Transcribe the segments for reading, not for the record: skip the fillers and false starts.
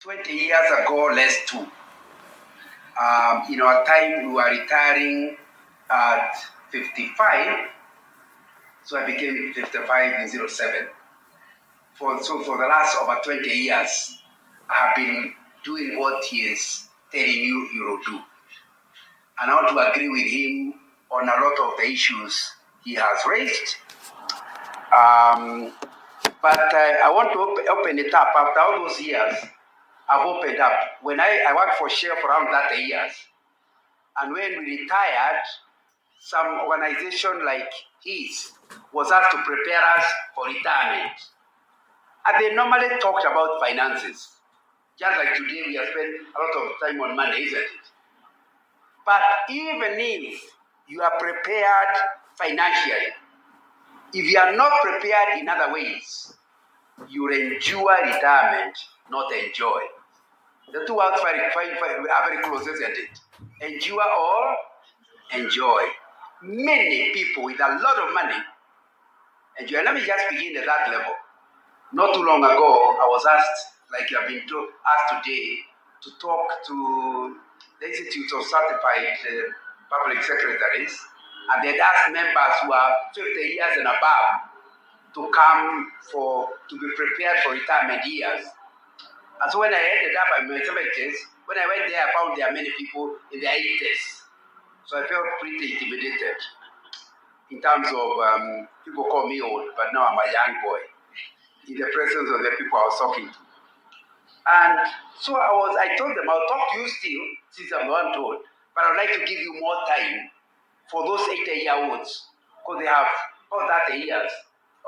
20 years ago, less two. In our time, we were retiring at 55, so I became 55 in 07. For the last over 20 years, I have been doing what he is telling you will do. And I want to agree with him on a lot of the issues he has raised. But I want to open it up. After all those years, I've opened up. When I worked for Shell for around 30 years, and when we retired, some organization like his was asked to prepare us for retirement. And they normally talked about finances. Just like today, we have spent a lot of time on money, isn't it? But even if you are prepared financially, if you are not prepared in other ways, you will endure retirement, not enjoy. The two words are very close, isn't it? Endure or enjoy. Many people with a lot of money enjoy. Let me just begin at that level. Not too long ago, I was asked, like you have been asked today, to talk to the Institute of Certified Public Secretaries, and they'd asked members who are 50 years and above to come to be prepared for retirement years. And so when I ended up at my 70s, when I went there, I found there are many people in their 80s. So I felt pretty intimidated in terms of, people call me old, but now I'm a young boy in the presence of the people I was talking to. And so I told them, I'll talk to you still, since I'm the one told, but I'd like to give you more time for those 80-year-olds, because they have about 30 years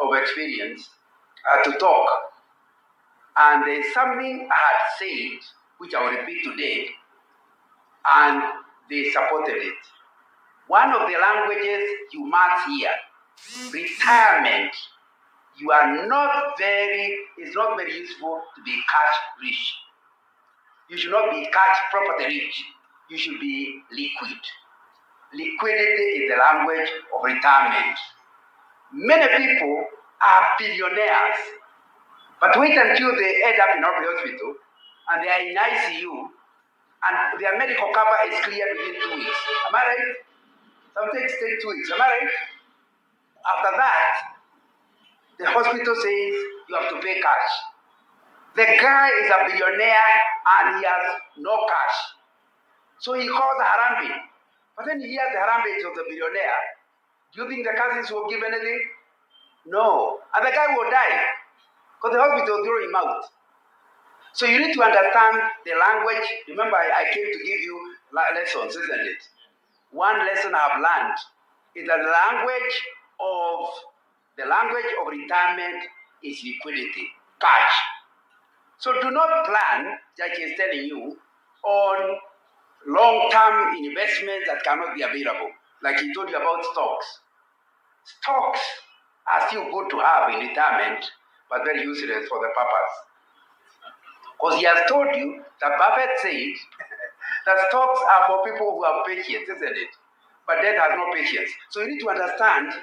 of experience to talk. And there's something I had said, which I will repeat today, and they supported it. One of the languages you must hear, retirement, it's not very useful to be cash rich. You should not be cash property rich. You should be liquid. Liquidity is the language of retirement. Many people are billionaires, but wait until they end up in our hospital and they are in ICU and their medical cover is cleared within 2 weeks. Am I right? Some things take 2 weeks. Am I right? After that, the hospital says you have to pay cash. The guy is a billionaire and he has no cash. So he calls the Harambe. But then he hears the Harambe of the billionaire. Do you think the cousins will give anything? No. And the guy will die because the hospital will throw him out. So you need to understand the language. Remember, I came to give you lessons, isn't it? One lesson I've learned is that the language of retirement is liquidity, cash. So do not plan, like he's telling you, on long-term investments that cannot be available. Like he told you about stocks. Stocks are still good to have in retirement, but very useless for the purpose. Because he has told you that Buffett said that stocks are for people who have patience, isn't it? But death has no patience. So you need to understand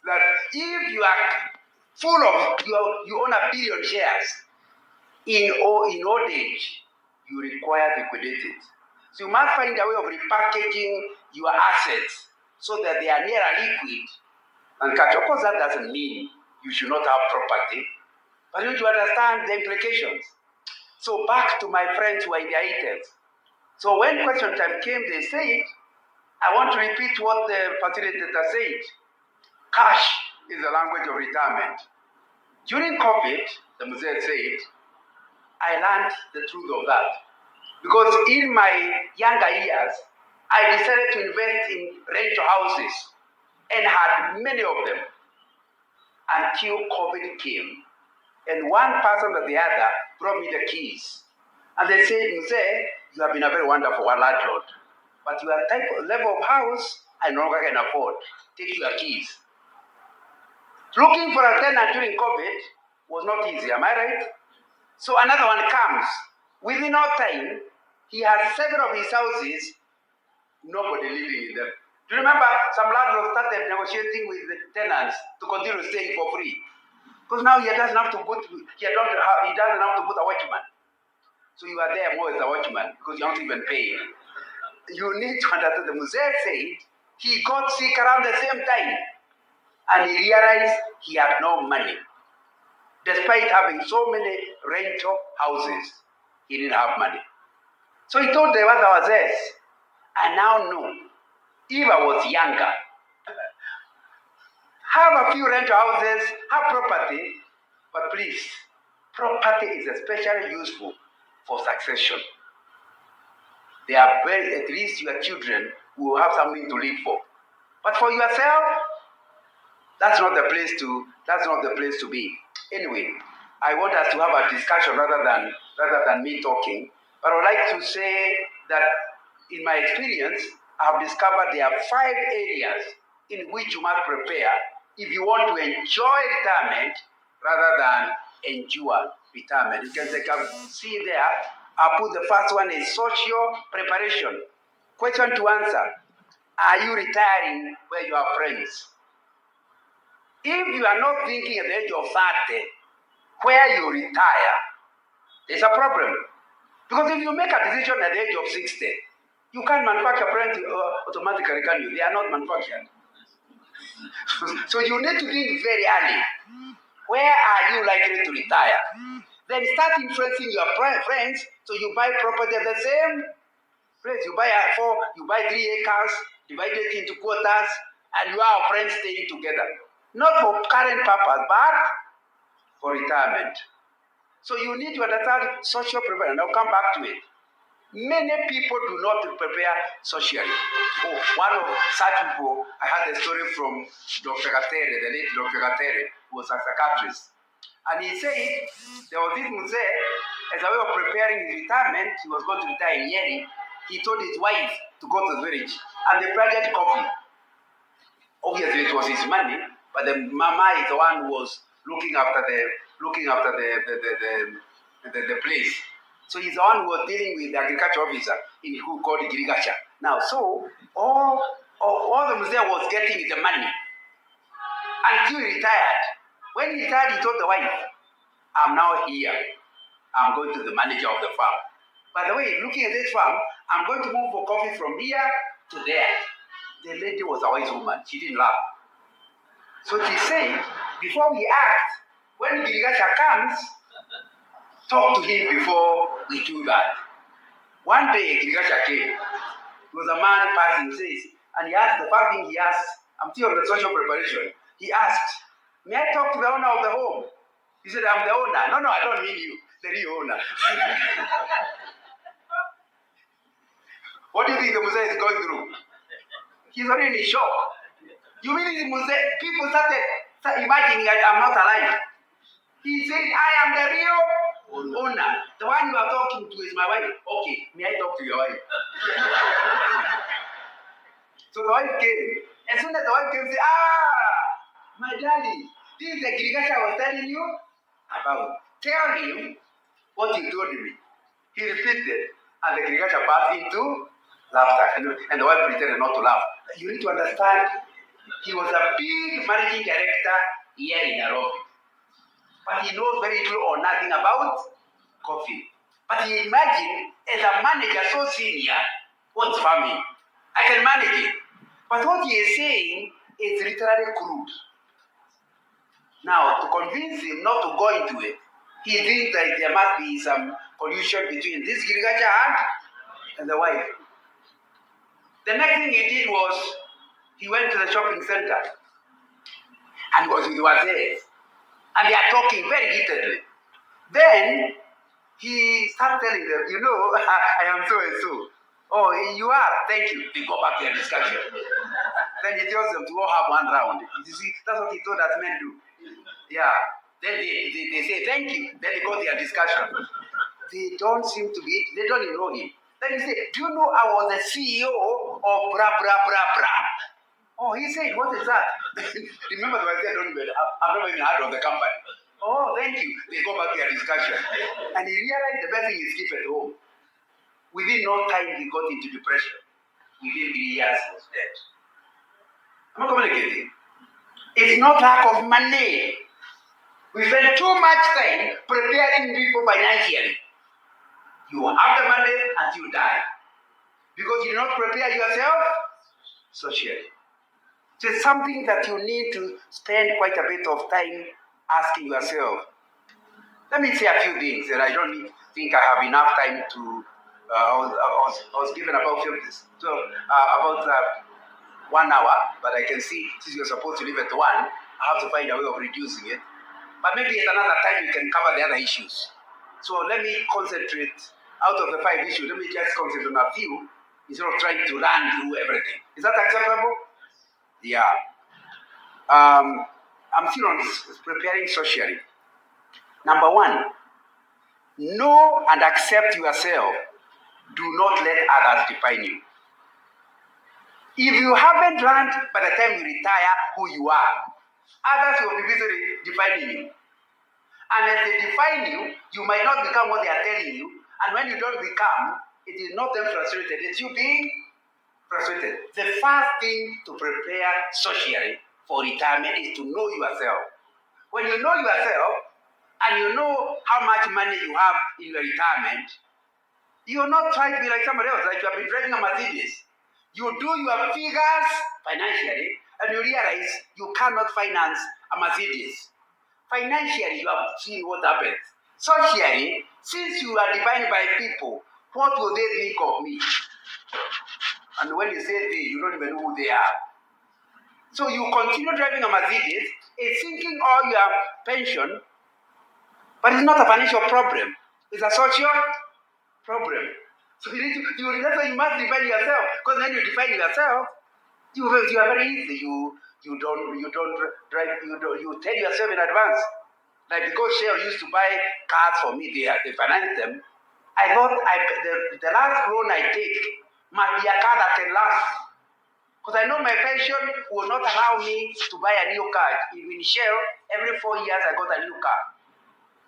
that if you are full of, you own 1 billion shares in old age, you require liquidity. So you must find a way of repackaging your assets so that they are nearer liquid and cash. Of course, that doesn't mean you should not have property, but you need to understand the implications. So back to my friends who are in their 80s. So when question time came, they said, I want to repeat what the facilitator said. Cash is the language of retirement. During COVID, the Muzee said, I learned the truth of that. Because in my younger years, I decided to invest in rental houses and had many of them until COVID came. And one person or the other brought me the keys. And they said, Muzee, you have been a very wonderful landlord, but your type of level of house, I no longer can afford. Take your keys. Looking for a tenant during COVID was not easy, am I right? So another one comes. Within no time, he has several of his houses, nobody living in them. Do you remember some landlords started negotiating with the tenants to continue staying for free? Because now he doesn't have to put a watchman. So you are there more as a watchman because you don't even pay. You need to understand the Mzee said he got sick around the same time and he realized he had no money. Despite having so many rental houses, he didn't have money. So he told the other Wazes, I now know, if I was younger, have a few rental houses, have property, but please, property is especially useful for succession. They are at least your children will have something to live for. But for yourself, that's not the place to be. Anyway, I want us to have a discussion rather than me talking. But I would like to say that in my experience, I have discovered there are 5 areas in which you must prepare if you want to enjoy retirement rather than endure retirement. You can see there, I put the first one is social preparation. Question to answer, are you retiring where you have friends? If you are not thinking at the age of 30 where you retire, there's a problem. Because if you make a decision at the age of 60, you can't manufacture friends automatically, can you? They are not manufactured. So you need to think very early. Where are you likely to retire? Then start influencing your friends so you buy property at the same place. You buy 3 acres, divide it into quarters, and you are friends staying together. Not for current purpose, but for retirement. So you need to understand social preparation. I'll come back to it. Many people do not prepare socially. One of such people, I had a story from Dr. Gatere, the late Dr. Gatere, who was a psychiatrist. And he said there was this Mzee, as a way of preparing his retirement, he was going to retire in Nyeri. He told his wife to go to the village, and they planted coffee. Obviously, it was his money, but the mama is the one who was looking after the place. So he's the one who was dealing with the agriculture officer who called Girigacha. Now, so all the Mzee was getting is the money until he retired. When he retired, he told the wife, I'm now here. I'm going to the manager of the farm. By the way, looking at this farm, I'm going to move for coffee from here to there. The lady was a wise woman. She didn't laugh. So she said, before we act, when Girigacha comes, talk to him before we do that. One day, Girigacha came. There was a man passing, and he asked, the first thing he asked, I'm still on the social preparation. He asked, may I talk to the owner of the home? He said, I'm the owner. No, I don't mean you, the real owner. What do you think the Mzee is going through? He's already in shock. You mean the Mzee? People started imagining I'm not alive. He said, I am the real owner. The one you are talking to is my wife. Okay, may I talk to your wife? So the wife came. As soon as the wife came, she said, my darling, this is the Girigacha I was telling you about. Tell him what you told me. He repeated, and the Girigacha passed into laughter. And the wife pretended not to laugh. You need to understand, he was a big managing director here in Nairobi. But he knows very little or nothing about coffee. But he imagined, as a manager so senior, what's farming? I can manage it. But what he is saying is literally crude. Now, to convince him not to go into it, he thinks that there must be some collusion between this Girigacha and the wife. The next thing he did was, he went to the shopping center and was with Wazee. And they are talking very heatedly. Then he started telling them, I am so and so. Oh, you are? Thank you. They go back to their discussion. Then he tells them to all have one round. You see, that's what he told us men do. Yeah. Then they say thank you. Then they go to their discussion. They don't even know him. Then he said, do you know I was the CEO of bra bra bra bra? Oh, he said, what is that? Remember the idea, I've never even heard of the company. Oh, thank you. They go back to their discussion. And he realized the best thing is keep at home. Within no time, he got into depression. Within 3 years, he was dead. I'm not communicating. It's not lack of money. We spend too much time preparing people financially. You have the money until you die. Because you did not prepare yourself socially. So it's something that you need to spend quite a bit of time asking yourself. Let me say a few things, and I don't think I have enough time to. I was given about 1 hour, but I can see since you're supposed to leave at 1, I have to find a way of reducing it. But maybe at another time we can cover the other issues. So let me concentrate out of the 5 issues. Let me just concentrate on a few instead of trying to run through everything. Is that acceptable? Yeah. I'm still on preparing socially. Number 1, know and accept yourself. Do not let others define you. If you haven't learned by the time you retire who you are, others will be busy defining you. And as they define you, you might not become what they are telling you. And when you don't become, it is not them frustrated, it's you being frustrated. The first thing to prepare socially for retirement is to know yourself. When you know yourself, and you know how much money you have in your retirement, you will not try to be like somebody else, like you have been driving a Mercedes. You do your figures financially, and you realize you cannot finance a Mercedes. Financially, you have seen what happens. Socially, since you are defined by people, what will they think of me? And when you say they, you don't even know who they are. So you continue driving a Mercedes, it's sinking all your pension, but it's not a financial problem. It's a social problem. So that's why you must define yourself. Because when you define yourself, you are very easy. You don't drive. You tell yourself in advance. Like because Shell used to buy cars for me, they finance them. I thought the last loan I take must be a car that can last. Because I know my pension will not allow me to buy a new car. In Shell, every 4 years I got a new car.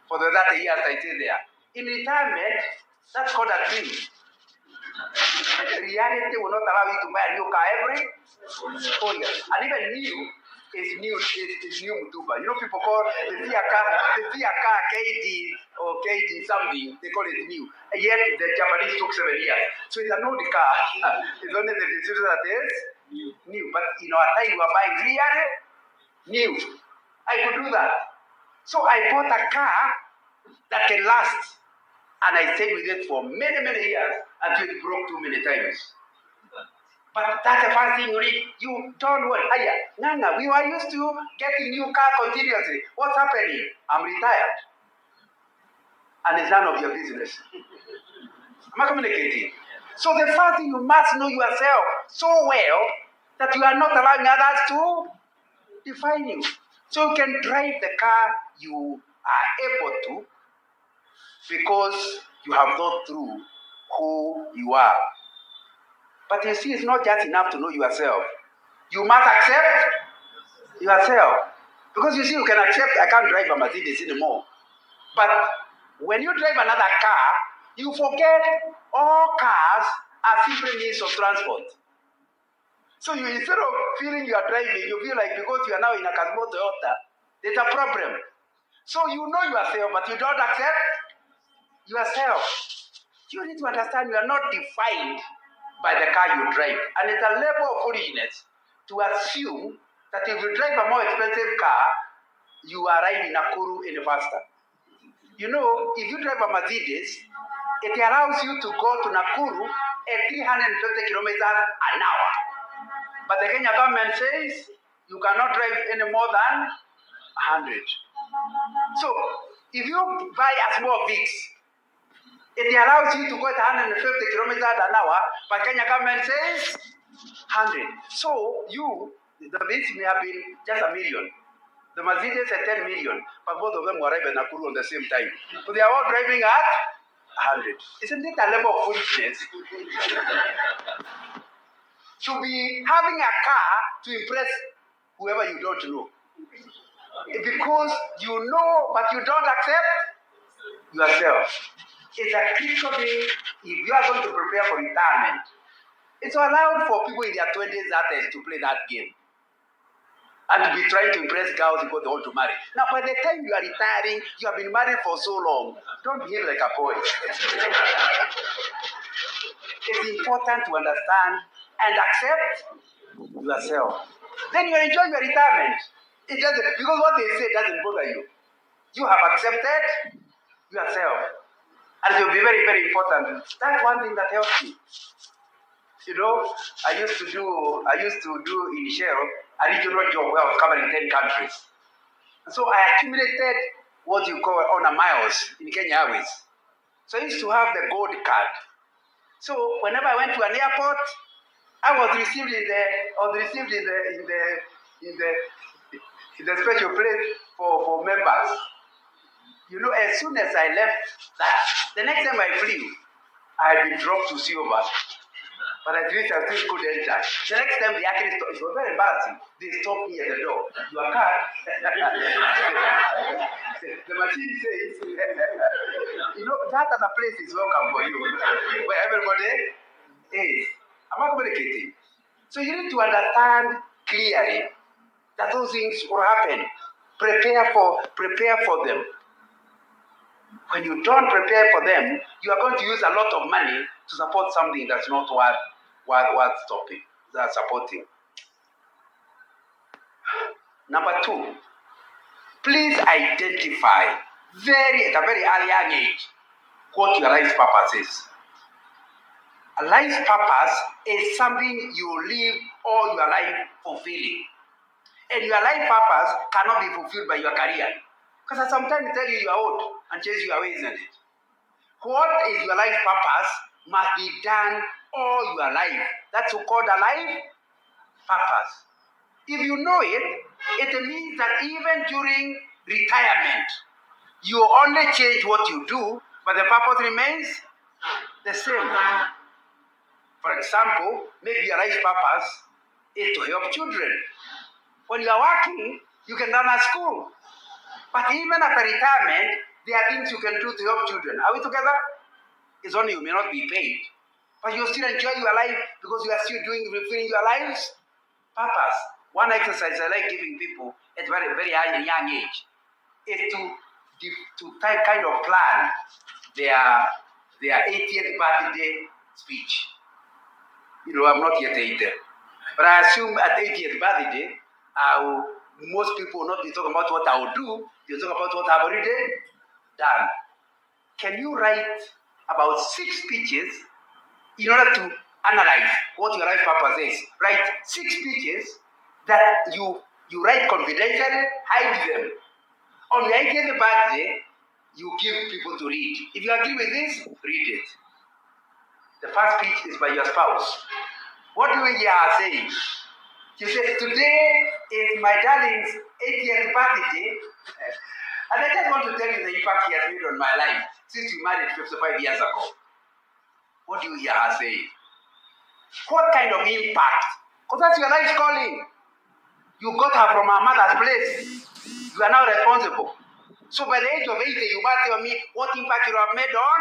For the 30 years I stayed there. In retirement, that's called a dream. Reality will not allow you to buy a new car every 4 years. And even new is new Mutuba. You know, people call the car KD or KD something, they call it new. And yet the Japanese took 7 years. So it's an old car. It's only the decision that is new. But in our time, you are buying really new. I could do that. So I bought a car that can last. And I stayed with it for many, many years until it broke too many times. But that's the first thing you read. You don't worry. Nanga, we were used to getting new car continuously. What's happening? I'm retired. And it's none of your business. Am I communicating? So the first thing, you must know yourself so well that you are not allowing others to define you. So you can drive the car you are able to, because you have thought through who you are. But you see, it's not just enough to know yourself. You must accept yourself. Because you see, you can accept, I can't drive a Mercedes anymore. But when you drive another car, you forget all cars are simply means of transport. So you, instead of feeling you are driving, you feel like because you are now in a Casmo Toyota, there's a problem. So you know yourself, but you don't accept yourself. You need to understand you are not defined by the car you drive. And it's a level of foolishness to assume that if you drive a more expensive car, you arrive in Nakuru any faster. You know, if you drive a Mercedes, it allows you to go to Nakuru at 350 kilometers an hour. But the Kenya government says you cannot drive any more than 100. So, if you buy a small Vix, it allows you to go at 150 kilometers an hour, but Kenya government says 100. So, the Vix may have been just 1 million. The Mercedes at 10 million, but both of them will arrive at Nakuru at the same time. So they are all driving at 100. Isn't it a level of foolishness? To be having a car to impress whoever you don't know. Because you know, but you don't accept yourself. It's a critical thing if you are going to prepare for retirement. It's allowed for people in their 20s, 30s to play that game. and to be trying to impress girls because they want to marry. Now, by the time you are retiring, you have been married for so long. Don't behave like a boy. It's important to understand and accept yourself. Then you enjoy your retirement. It doesn't, because what they say doesn't bother you. You have accepted yourself. And it will be very, very important. That's one thing that helps me. You know, I used to do in Shell a regional job where I was covering 10 countries. So I accumulated what you call honor miles in Kenya Airways. So I used to have the gold card. So whenever I went to an airport, I was received in the special place for members. You know, as soon as I left that, the next time I flew, I had been dropped to silver. But at least I still could enter. The next time they actually stopped, it was very embarrassing. They stopped me at the door. Your card. The machine says, you know, that other place is welcome for you. Where everybody is. I'm not communicating. So you need to understand clearly that those things will happen. Prepare for them. When you don't prepare for them, you are going to use a lot of money to support something that's not worth stopping, that's supporting. Number 2, please identify at a very early young age what your life purpose is. A life purpose is something you live all your life fulfilling. And your life purpose cannot be fulfilled by your career. Because I sometimes tell you are old and chase you away, isn't it? What is your life purpose must be done all your life. That's called a life purpose. If you know it, it means that even during retirement, you only change what you do, but the purpose remains the same. For example, maybe your life purpose is to help children. When you are working, you can run a school. But even after retirement, there are things you can do to help children. Are we together? It's only you may not be paid, but you still enjoy your life because you are still fulfilling your life's purpose. One exercise I like giving people at very, very young age is to kind of plan their 80th birthday speech. You know, I'm not yet 80, but I assume at 80th birthday, most people will not be talking about what I will do, they'll talk about what I've already done. Can you write about 6 speeches in order to analyze what your life purpose is? Write 6 speeches that you write confidentially, hide them. On your 80th birthday, you give people to read. If you agree with this, read it. The first speech is by your spouse. What do you hear her saying? She says, today is my darling's 80th birthday. And I just want to tell you the impact he has made on my life since we married 55 years ago. What do you hear her saying? What kind of impact? Because that's your life's calling. You got her from her mother's place. You are now responsible. So by the age of 80, you must tell me what impact you have made on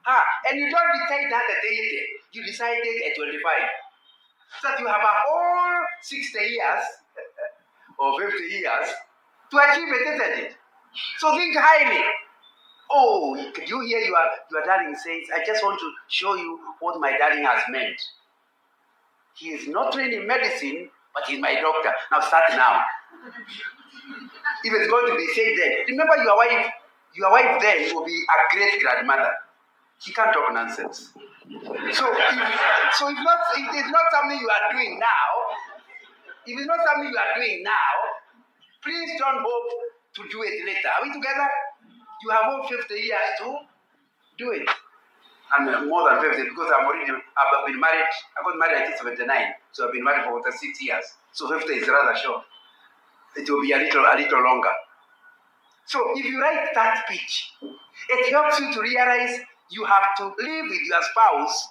her. And you don't decide that at 80. You decided at 25. So that you have a whole 60 years or 50 years to achieve it, isn't it? So think highly. Oh, could you hear your darling says, I just want to show you what my darling has meant. He is not trained in medicine, but he's my doctor. Now start now. If it's going to be said then, remember your wife then will be a great grandmother. She can't talk nonsense. So if it's not something you are doing now, please don't hope to do it later. Are we together? You have all 50 years to do it. And more than 50 because I've been married. I got married at 79, so I've been married for 6 years. So 50 is rather short. It will be a little longer. So if you write that speech, it helps you to realize you have to live with your spouse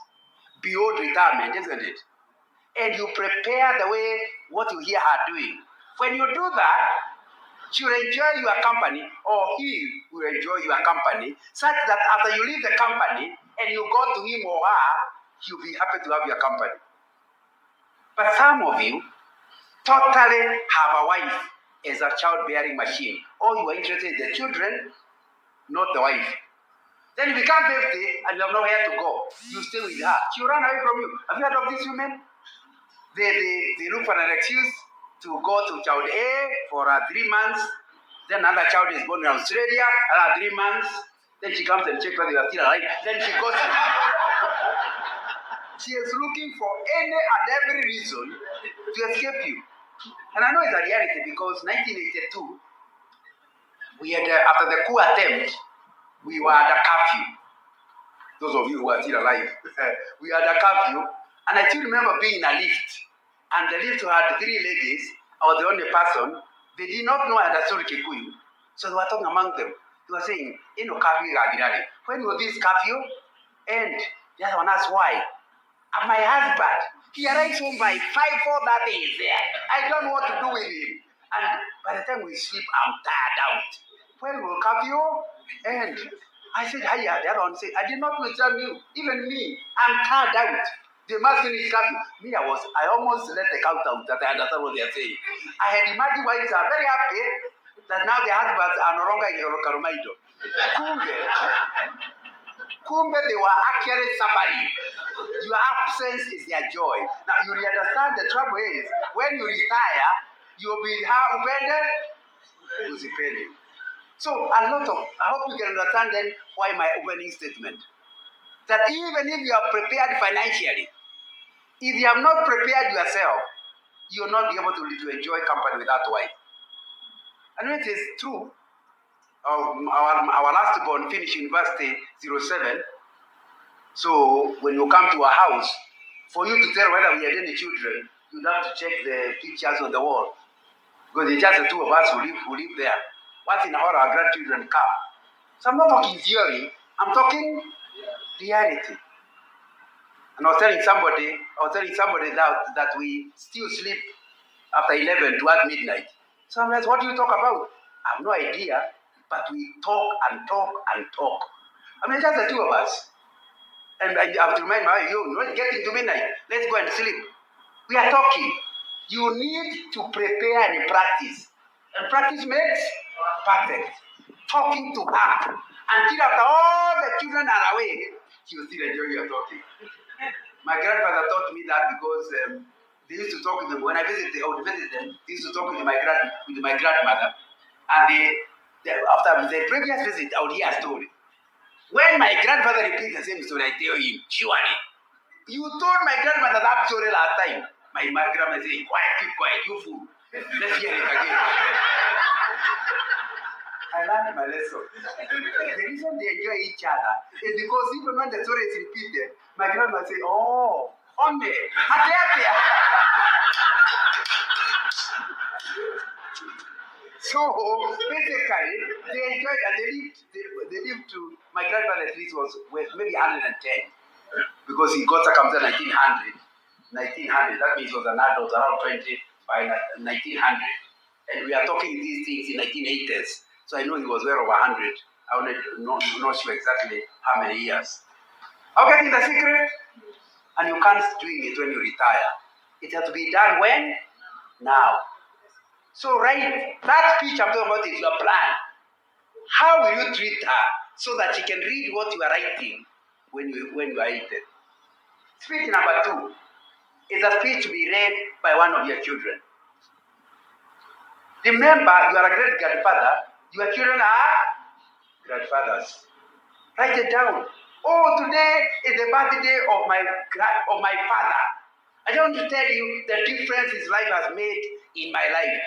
beyond retirement, isn't it? And you prepare the way what you hear her doing. When you do that, she will enjoy your company, or he will enjoy your company, such that after you leave the company and you go to him or her, he'll be happy to have your company. But some of you, totally have a wife as a childbearing machine. All you are interested in the children, not the wife. Then you become 50 and you have nowhere to go. You stay with her. She will run away from you. Have you heard of these women? They look for an excuse to go to child A for 3 months. Then another child is born in Australia, another 3 months. Then she comes and checks whether you are still alive. Then she goes. She is looking for any and every reason to escape you. And I know it's a reality because 1982, we had, after the coup attempt, we were at a curfew. Those of you who are still alive, we had a curfew. And I still remember being in a lift. And the lift had 3 ladies. I was the only person. They did not know I understood Kikuyu. So they were talking among them. They were saying, curfew, when will this curfew end? The other one asked why. And my husband, he arrives home by 5:30 is there. I don't know what to do with him. And by the time we sleep, I'm tired out. When will curfew end? I said, hiya. The other one said, I did not tell you. Even me, I'm tired out. They must finish curfew. Me, I almost let the count out that I understand what they are saying. I had imagined wives are very happy that now their husbands are no longer in Karomaido. Kumbe, they were actually suffering. Your absence is their joy. Now, you understand the trouble is, when you retire, you'll be usipende. So, I hope you can understand then why my opening statement. That even if you are prepared financially, if you have not prepared yourself, you will not be able to enjoy company with that wife. And it is true. Our last born finished university 07. So when you come to a house, for you to tell whether we had any children, you have to check the pictures on the wall. Because it's just the 2 of us who live there. Once in a while, our grandchildren come. So I'm not talking theory, I'm talking reality. And I was telling somebody that we still sleep after 11 towards midnight. So I'm like, what do you talk about? I have no idea, but we talk and talk and talk. I mean, just the 2 of us. And I have to remind my wife, you're getting to midnight. Let's go and sleep. We are talking. You need to prepare and practice. And practice makes perfect. Talking to her. Until after all the children are away, she will still enjoy your talking. My grandfather taught me that because they used to talk with them. When I would visit them, they used to talk with my grandmother. And after the previous visit, I would hear a story. When my grandfather repeats the same story, I tell him, surely, you told my grandmother that story last time. My grandmother said, quiet, keep quiet, you fool. Let's hear it again. I learned my lesson. The reason they enjoy each other is because even when the story is repeated, my grandmother say, oh, onde, ate. So basically, they enjoyed and they lived to, my grandfather at least was maybe 110 because he got circumcised 1900. That means he was an adult around 20 by 1900. And we are talking these things in 1980s. So I know he was well over 100. I'm not sure exactly how many years. I'm getting the secret. And you can't do it when you retire. It has to be done when? Now. So write that speech I'm talking about is your plan. How will you treat her so that she can read what you are writing when you are eaten? Speech number 2 is a speech to be read by one of your children. Remember, you are a great grandfather. Your children are grandfathers. Write it down. Oh, today is the birthday of my father. I want to tell you the difference his life has made in my life.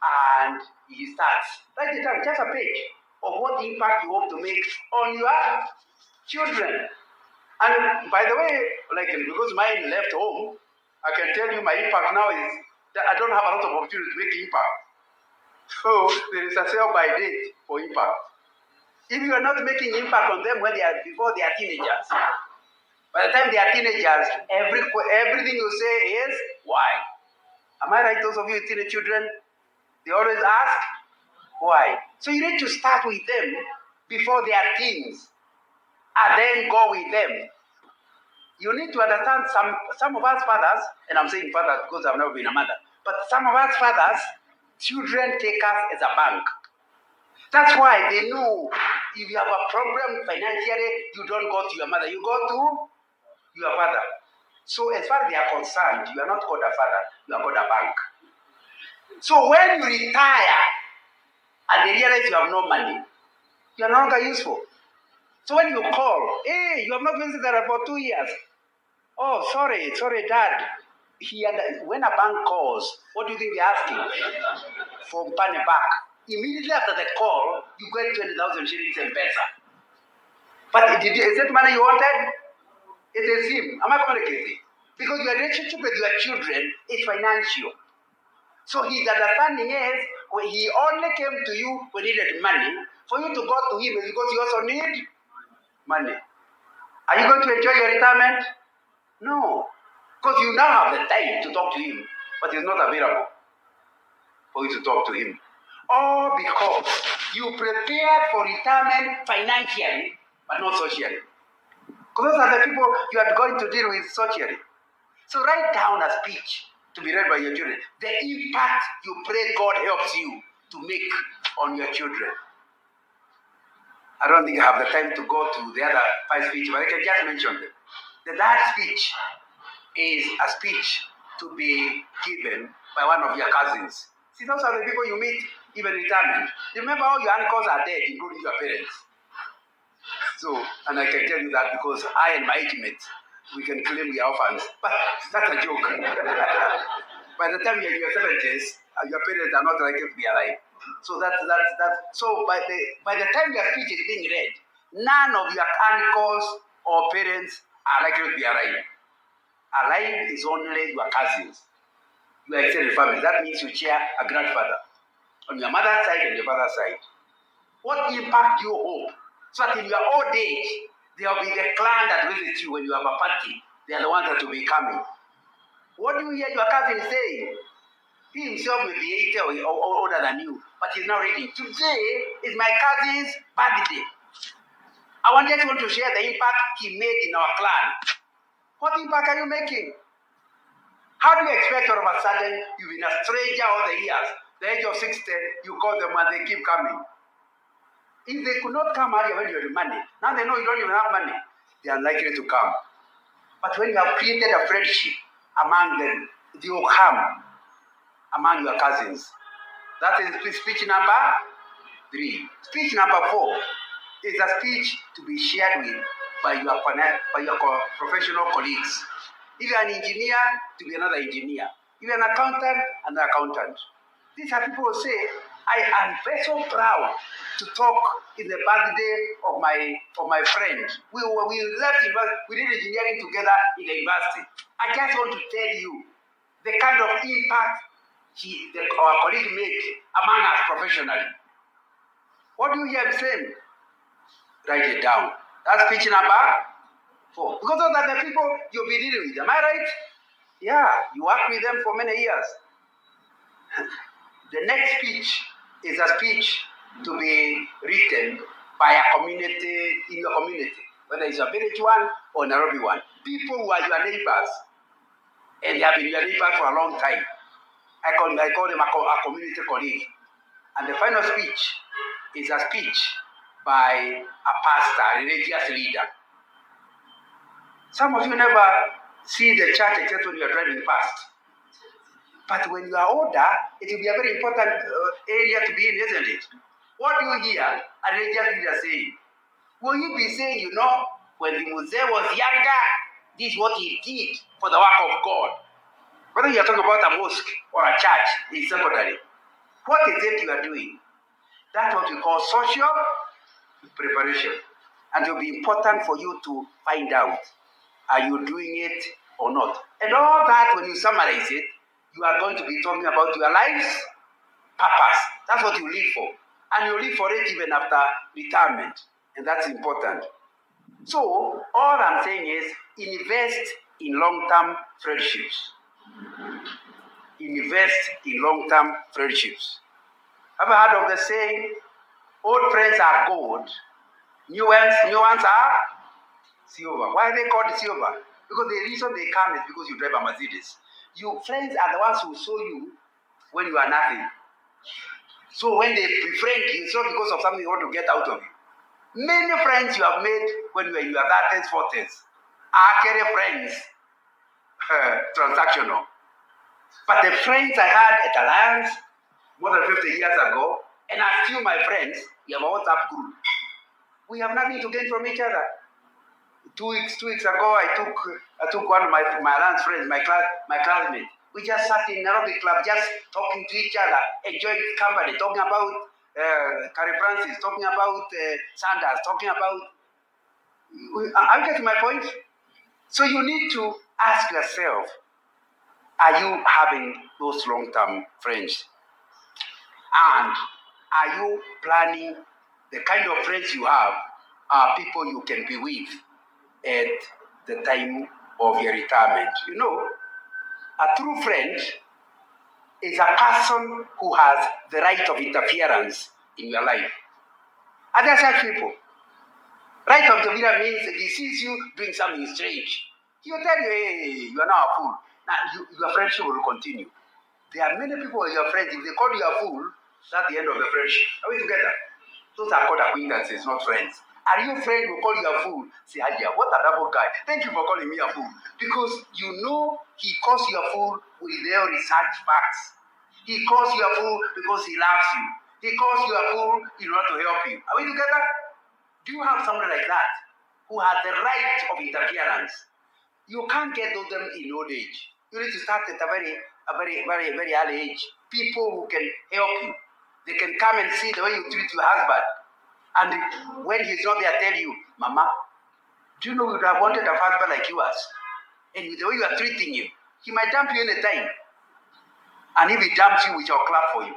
And he starts. Write it down, just a page of what impact you hope to make on your children. And by the way, because mine left home, I can tell you my impact now is that I don't have a lot of opportunity to make impact. So there is a sell-by date for impact. If you are not making impact on them before they are teenagers, by the time they are teenagers, everything you say is why. Am I right, those of you with teenage children? They always ask why. So you need to start with them before they are teens, and then go with them. You need to understand some of us fathers, and I'm saying fathers because I've never been a mother, but some of us fathers, children take us as a bank. That's why they know if you have a problem financially, you don't go to your mother, you go to your father. So as far as they are concerned, you are not called a father, you are called a bank. So when you retire and they realize you have no money, you are no longer useful. So when you call, hey, you have not visited for 2 years. Oh, sorry, Dad. When a bank calls, what do you think they're asking? For money back. Immediately after the call, you get 20,000 shillings and pesa. But is that money you wanted? It is him. Am I communicating? Because your relationship with your children is financial. So his understanding is he only came to you when he needed money. For you to go to him is because you also need money. Are you going to enjoy your retirement? No. Because you now have the time to talk to him, but he's not available for you to talk to him. All because you prepared for retirement financially, but not socially. Because those are the people you are going to deal with socially. So write down a speech to be read by your children. The impact you pray God helps you to make on your children. I don't think I have the time to go to the other 5 speeches, but I can just mention them. The third speech is a speech to be given by one of your cousins. See, those are the people you meet even in retirement. Remember, all your uncles are dead, including your parents. So, and I can tell you that because I and my age mates, we can claim we are orphans. But that's a joke. By the time you're in your 70s, your parents are not likely to be alive. So so by the time your speech is being read, none of your uncles or parents are likely to be alive. Alive is only your cousins, your extended family. That means you share a grandfather on your mother's side and your father's side. What impact do you hope? So that in your old age, there will be the clan that visits you when you have a party. They are the ones that will be coming. What do you hear your cousin saying? He himself may be 80 or older than you, but he's now reading. Today is my cousin's birthday. I just want to share the impact he made in our clan. What impact are you making? How do you expect all of a sudden you've been a stranger all the years, the age of 60, you call them and they keep coming? If they could not come earlier when you had money, now they know you don't even have money, they are unlikely to come. But when you have created a friendship among them, they will come among your cousins. That is speech number 3. Speech number 4 is a speech to be shared with by your professional colleagues. If you are an engineer, to be another engineer. If you are an accountant, another accountant. These are people who say, I am very so proud to talk in the birthday of my friend. We left university, we did engineering together in the university. I just want to tell you the kind of impact our colleague made among us professionally. What do you hear him saying? Write it down. That's speech number 4. Because those are the people you'll be dealing with. Am I right? Yeah, you work with them for many years. The next speech is a speech to be written by a community, in your community, whether it's a village one or Nairobi one. People who are your neighbors, and they have been your neighbors for a long time. I call them a community colleague. And the final speech is a speech by a pastor, a religious leader. Some of you never see the church except when you are driving past. But when you are older, it will be a very important area to be in, isn't it? What do you hear a religious leader saying? Will you be saying, when the Muse was younger, this is what he did for the work of God? Whether you are talking about a mosque or a church in secondary, what is it you are doing? That's what we call social preparation. And it will be important for you to find out, are you doing it or not? And all that, when you summarize it, you are going to be talking about your life's purpose. That's what you live for. And you live for it even after retirement. And that's important. So, all I'm saying is, invest in long-term friendships. Invest in long-term friendships. Have you heard of the saying, old friends are gold, new ones are silver? Why are they called silver? Because the reason they come is because you drive a Mercedes. Your friends are the ones who saw you when you are nothing. So when they befriend you, it's not because of something you want to get out of you. Many friends you have made when you were in your 30s, 40s are actually friends, transactional. But the friends I had at Alliance more than 50 years ago, and are still my friends, we have a WhatsApp group. We have nothing to gain from each other. 2 weeks ago, I took one of my Alliance friends, my classmate. We just sat in Nairobi Club, just talking to each other, enjoying company, talking about Carrie Francis, talking about Sanders, talking about. Are you getting my point? So you need to ask yourself, are you having those long-term friends? And are you planning the kind of friends you have are people you can be with at the time of your retirement? You know, a true friend is a person who has the right of interference in your life. And there are such people. Right of interference means if he sees you doing something strange, he will tell you, hey, you are now a fool. Now, your friendship will continue. There are many people who are your friends. If they call you a fool, that's the end of the friendship. Are we together? Those are called acquaintances, not friends. Are you a friend who call you a fool? Say, Adia, what a double guy. Thank you for calling me a fool. Because you know he calls you a fool with their research facts. He calls you a fool because he loves you. He calls you a fool in order to help you. Are we together? Do you have someone like that who has the right of interference? You can't get to them in old age. You need to start at a very early age. People who can help you. They can come and see the way you treat your husband. And when he's not there, tell you, Mama, do you know you would have wanted a husband like yours? And with the way you are treating him, he might dump you anytime. And if he dumps you, we shall clap for you.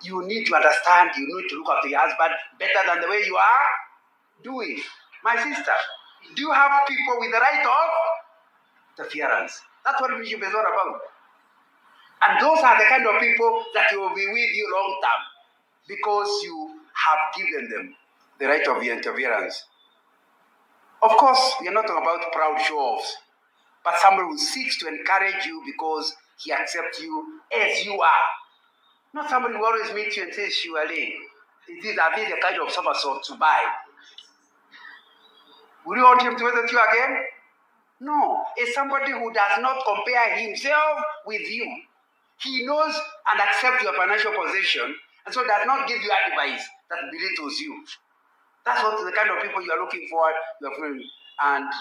You need to understand, you need to look after your husband better than the way you are doing. My sister, do you have people with the right of interference? That's what relationship is all about. And those are the kind of people that will be with you long term because you have given them the right of interference. Of course, we are not talking about proud show-offs, but somebody who seeks to encourage you because he accepts you as you are. Not somebody who always meets you and says, surely, are these the kind of somersaults to buy? Would you want him to visit you again? No. It's somebody who does not compare himself with you. He knows and accepts your financial position, and so does not give you advice that belittles you. That's what the kind of people you are looking for, your friend. And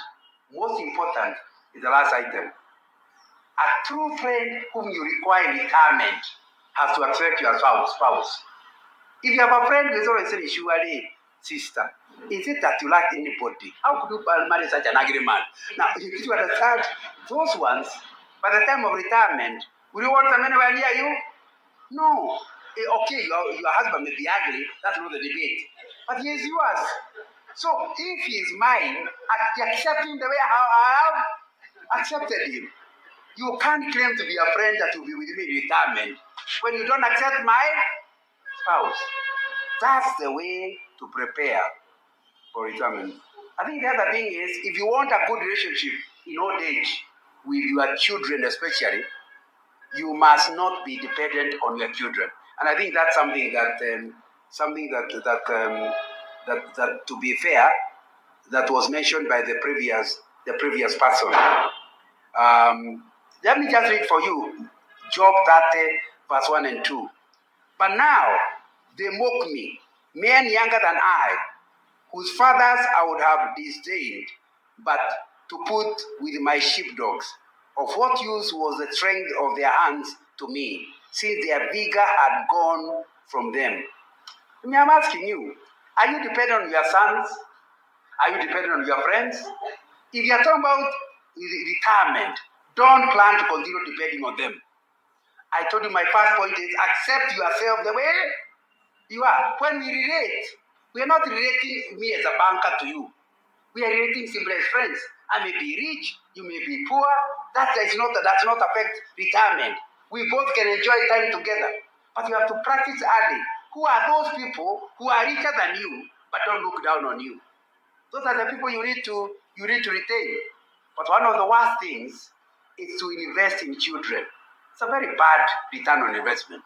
most important is the last item. A true friend whom you require in retirement has to accept your spouse. If you have a friend who is always saying, surely, sister, is it that you like anybody? How could you marry such an ugly man? Now, if you understand those ones, by the time of retirement, will you want them anywhere near you? No. Okay, your husband may be ugly, that's not the debate. But he is yours. So if he is mine, I accept him the way I have accepted him. You can't claim to be a friend that will be with me in retirement when you don't accept my spouse. That's the way to prepare for retirement. I think the other thing is, if you want a good relationship in old age, with your children especially, you must not be dependent on your children. And I think that's something that to be fair, that was mentioned by the previous person. Let me just read for you Job 30, verse 1 and 2. But now they mock me, men younger than I, whose fathers I would have disdained, but to put with my sheepdogs. Of what use was the strength of their hands to me, since their vigor had gone from them? I mean, I'm asking you, are you dependent on your sons? Are you dependent on your friends? If you're talking about retirement, don't plan to continue depending on them. I told you my first point is accept yourself the way you are. When we relate, we are not relating me as a banker to you. We are relating simply as friends. I may be rich, you may be poor. That does not affect retirement. We both can enjoy time together. But you have to practice early. Who are those people who are richer than you, but don't look down on you? Those are the people you need to retain. But one of the worst things is to invest in children. It's a very bad return on investment.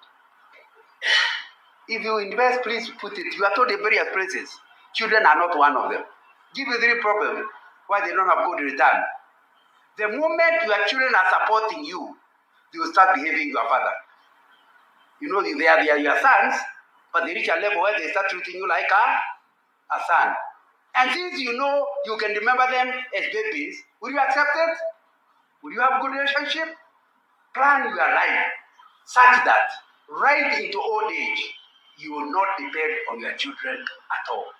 If you invest, please put it. You are told in various places. Children are not one of them. Give you 3 problems why they don't have good return. The moment your children are supporting you, they will start behaving your father. You know, they are your sons, but they reach a level where they start treating you like a son. And since you know you can remember them as babies, will you accept it? Will you have a good relationship? Plan your life such that right into old age, you will not depend on your children at all.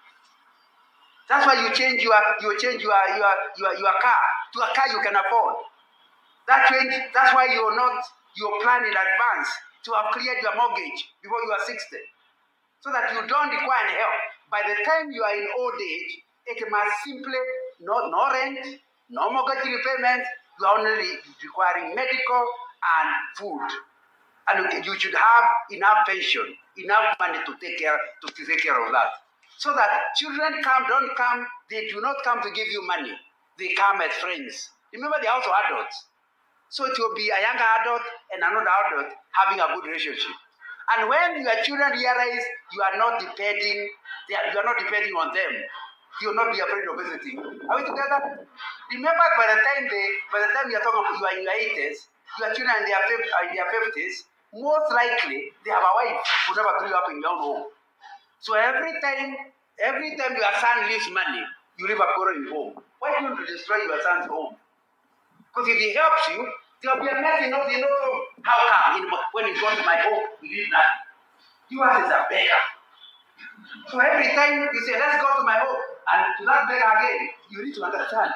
That's why you change your car to a car you can afford. That's why you plan in advance to have cleared your mortgage before you are 60. So that you don't require any help. By the time you are in old age, it must simply no rent, no mortgage repayment. You are only requiring medical and food. And you should have enough pension, enough money to take care of that. So that children they do not come to give you money. They come as friends. Remember, they are also adults. So it will be a younger adult and another adult having a good relationship. And when your children realize you are not depending on them, you will not be afraid of visiting. Are we together? Remember, by the time you are talking about you are in your 80s, your children are in their 50s, most likely they have a wife who never grew up in your own home. So every time your son leaves money, you leave a quarrel in home. Why don't you destroy your son's home? Because if he helps you, there will be a mess in home. How come when he got to my home, we did nothing? You are a beggar. So every time you say, let's go to my home, and to that beggar again, you need to understand.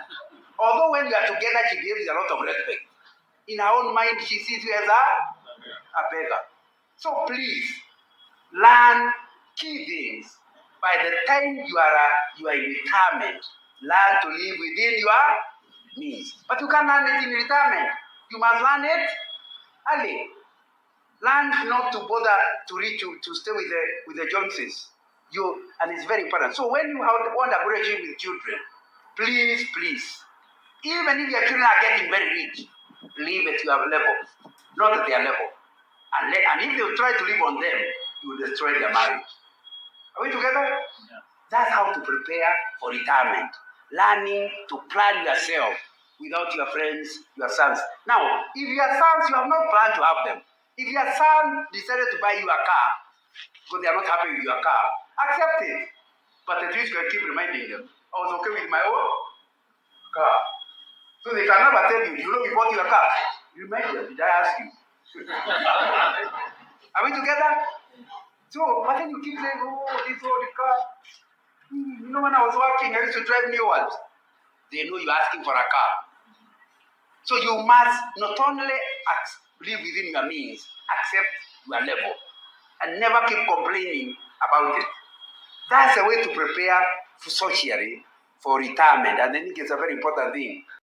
Although when you are together, she gives you a lot of respect. In her own mind, she sees you as a beggar. So please, learn key things. By the time you are in retirement, learn to live within your means. But you can't learn it in retirement. You must learn it early. Learn not to bother to stay with the Joneses. And it's very important. So when you want a relationship with children, please, even if your children are getting very rich, live at your level, not at their level. And if you try to live on them, you will destroy their marriage. Are we together? Yeah. That's how to prepare for retirement. Learning to plan yourself without your friends, your sons. Now, if your sons, you have not planned to have them. If your son decided to buy you a car, because they are not happy with your car, accept it. But at least you can keep reminding them, I was okay with my own car. So they can never tell you, we bought you a car. Remind them, did I ask you? Are we together? So, but then you keep saying, this the car. When I was working, I used to drive New World. They know you're asking for a car. So you must not only live within your means, accept your level, and never keep complaining about it. That's a way to prepare socially for retirement, and I think it's a very important thing.